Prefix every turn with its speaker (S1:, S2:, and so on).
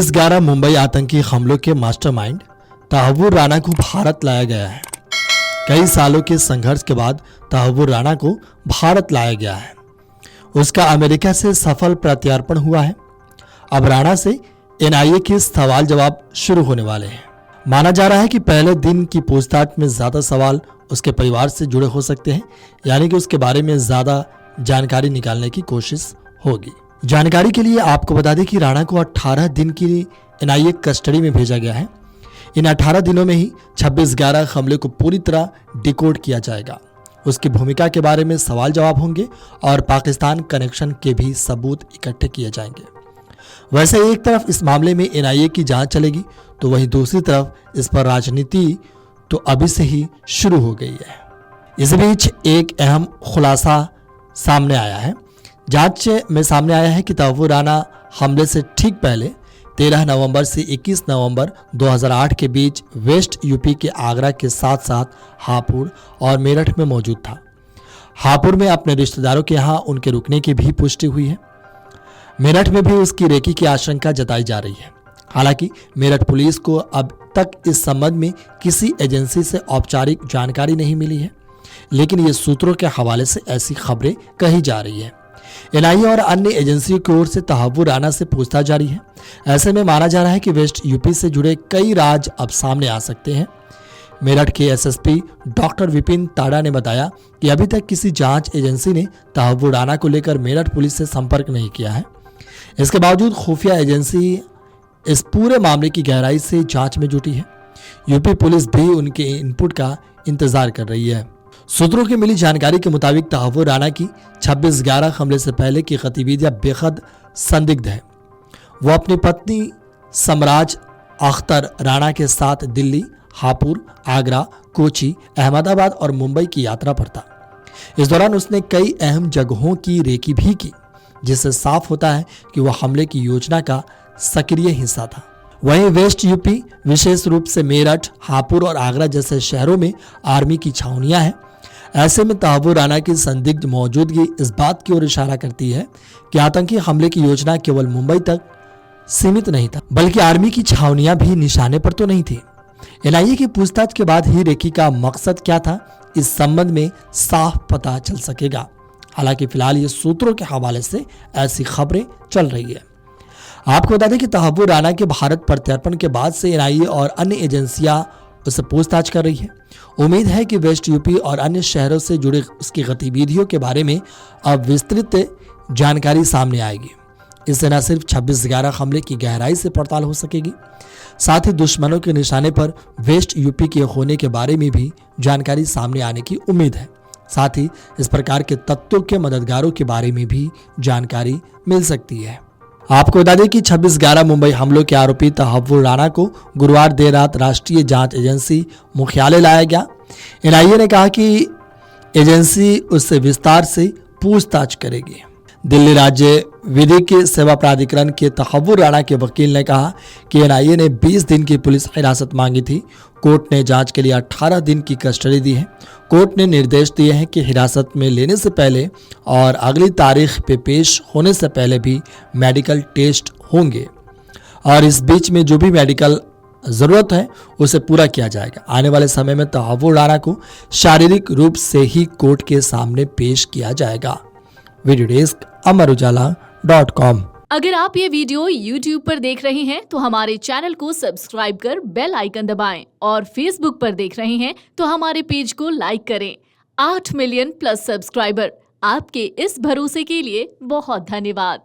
S1: 26/11 मुंबई आतंकी हमलों के मास्टरमाइंड तहव्वुर राणा को भारत लाया गया है। कई सालों के संघर्ष के बाद तहव्वुर राणा को भारत लाया गया है। उसका अमेरिका से सफल प्रत्यार्पण हुआ है। अब राणा से एनआईए के सवाल जवाब शुरू होने वाले हैं। माना जा रहा है कि पहले दिन की पूछताछ में ज्यादा सवाल उसके परिवार से जुड़े हो सकते हैं, यानी कि उसके बारे में ज्यादा जानकारी निकालने की कोशिश होगी। जानकारी के लिए आपको बता दें कि राणा को 18 दिन की एनआईए कस्टडी में भेजा गया है। इन 18 दिनों में ही 26/11 हमले को पूरी तरह डिकोड किया जाएगा। उसकी भूमिका के बारे में सवाल जवाब होंगे और पाकिस्तान कनेक्शन के भी सबूत इकट्ठे किए जाएंगे। वैसे एक तरफ इस मामले में एनआईए की जांच चलेगी, तो वहीं दूसरी तरफ इस पर राजनीति तो अभी से ही शुरू हो गई है। इस बीच एक अहम खुलासा सामने आया है। जांच में सामने आया है कि तहव्वुर राणा हमले से ठीक पहले 13 नवंबर से 21 नवंबर 2008 के बीच वेस्ट यूपी के आगरा के साथ साथ हापुड़ और मेरठ में मौजूद था। हापुड़ में अपने रिश्तेदारों के यहाँ उनके रुकने की भी पुष्टि हुई है। मेरठ में भी उसकी रेकी की आशंका जताई जा रही है। हालांकि मेरठ पुलिस को अब तक इस संबंध में किसी एजेंसी से औपचारिक जानकारी नहीं मिली है, लेकिन ये सूत्रों के हवाले से ऐसी खबरें कही जा रही है। एनआईए और अन्य एजेंसियों की ओर से तहव्वुर राणा से पूछताछ जारी है। ऐसे में माना जा रहा है कि वेस्ट यूपी से जुड़े कई राज अब सामने आ सकते हैं। मेरठ के एसएसपी डॉक्टर विपिन ताड़ा ने बताया कि अभी तक किसी जांच एजेंसी ने तहव्वुर राणा को लेकर मेरठ पुलिस से संपर्क नहीं किया है। इसके बावजूद खुफिया एजेंसी इस पूरे मामले की गहराई से जांच में जुटी है। यूपी पुलिस भी उनके इनपुट का इंतजार कर रही है। सूत्रों की मिली जानकारी के मुताबिक तहव्वुर राणा की 26/11 हमले से पहले की गतिविधियां बेहद संदिग्ध है। वो अपनी पत्नी समराज अख्तर राणा के साथ दिल्ली, हापुड़, आगरा, कोची, अहमदाबाद और मुंबई की यात्रा पर था। इस दौरान उसने कई अहम जगहों की रेकी भी की, जिससे साफ होता है कि वह हमले की योजना का सक्रिय हिस्सा था। वहीं वेस्ट यूपी, विशेष रूप से मेरठ, हापुड़ और आगरा जैसे शहरों में आर्मी की छावनियां हैं। ऐसे में तहव्वुर राणा की संदिग्ध मौजूदगी इस बात की ओर इशारा करती है कि आतंकी हमले की योजना केवल मुंबई तक सीमित नहीं था, बल्कि आर्मी की छावनियां भी निशाने पर तो नहीं थी। एनआईए की पूछताछ के बाद ही रेकी का मकसद क्या था, इस संबंध में साफ पता चल सकेगा। हालांकि फिलहाल ये सूत्रों के हवाले से ऐसी खबरें चल रही है। आपको बता दें कि तहव्वुर राणा के भारत प्रत्यार्पण के बाद से एनआईए और अन्य एजेंसियां उससे पूछताछ कर रही है। उम्मीद है कि वेस्ट यूपी और अन्य शहरों से जुड़ी उसकी गतिविधियों के बारे में अब विस्तृत जानकारी सामने आएगी। इससे न सिर्फ 26/11 हमले की गहराई से पड़ताल हो सकेगी, साथ ही दुश्मनों के निशाने पर वेस्ट यूपी के होने के बारे में भी जानकारी सामने आने की उम्मीद है। साथ ही इस प्रकार के तत्वों के मददगारों के बारे में भी जानकारी मिल सकती है। आपको बता दें कि 26/11 मुंबई हमलों के आरोपी तहव्वुर राणा को गुरुवार देर रात राष्ट्रीय जांच एजेंसी मुख्यालय लाया गया। एनआईए ने कहा कि एजेंसी उससे विस्तार से पूछताछ करेगी। दिल्ली राज्य विधिक सेवा प्राधिकरण के तहव्वुर राणा के वकील ने कहा कि एनआईए ने 20 दिन की पुलिस हिरासत मांगी थी। कोर्ट ने जांच के लिए 18 दिन की कस्टडी दी है। कोर्ट ने निर्देश दिए हैं कि हिरासत में लेने से पहले और अगली तारीख पे पेश होने से पहले भी मेडिकल टेस्ट होंगे और इस बीच में जो भी मेडिकल जरूरत है उसे पूरा किया जाएगा। आने वाले समय में तहव्वुर राणा को शारीरिक रूप से ही कोर्ट के सामने पेश किया जाएगा। Video desk Amar Ujala dot com.
S2: अगर आप ये वीडियो YouTube पर देख रहे हैं तो हमारे चैनल को सब्सक्राइब कर बेल आइकन दबाएं और Facebook पर देख रहे हैं तो हमारे पेज को लाइक करें। 8 मिलियन प्लस सब्सक्राइबर, आपके इस भरोसे के लिए बहुत धन्यवाद।